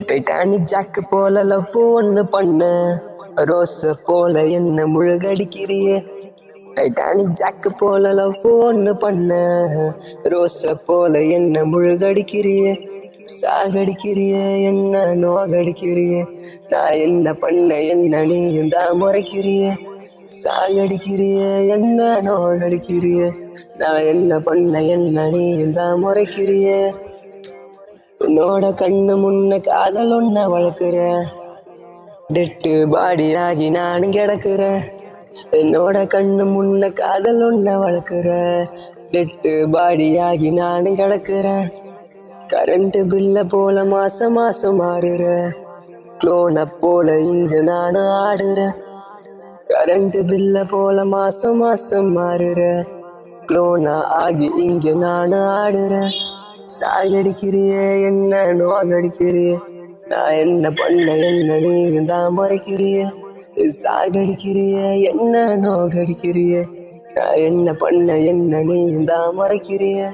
Titanic jack போல love ஒன்று பண்ண, ரோஸ போல என்ன முழுகடிக்கிறியே. டைட்டானிக் ஜாக்கு போல லவ் ஒன்று பண்ண, ரோஸ போல என்ன முழுகடிக்கிறியே. சாகடிக்கிறியே என்ன நோகடிக்கிறியே. நான் என்ன பண்ண என்ன நீயும் தான் முறைக்கிறியே. சாகடிக்கிறியே என்ன நோகடிக்கிறியே. நான் என்ன பண்ண என்ன நீயும் தான் முறைக்கிறியே. உன்னோட கண்ணு முன்ன காதல் ஒன்ன வளர்க்குற, டெட்டு பாடி ஆகி நானும் கிடக்குறேன். என்னோட கண்ணு முன்ன காதல் ஒன்ன வளர்க்குற, டெட்டு பாடி ஆகி நானும் கிடக்குறேன். கரண்ட் பில்ல போல மாசம் மாசம் மாறுற, க்ளோனை போல இங்கு நானும் ஆடுறேன். கரண்ட் பில்ல போல மாசம் மாசம் மாறுற, க்ளோனா ஆகி இங்கு நானும் ஆடுறேன். சாகடிக்கிறியே என்ன நோகடிக்கிறியே. நான் என்ன பண்ண என்ன நீயும் தான் முறைக்கிறியே. சாகடிக்கிறியே என்ன நோகடிக்கிறியே. நான் என்ன பண்ண என்ன நீயும் தான் முறைக்கிறியே.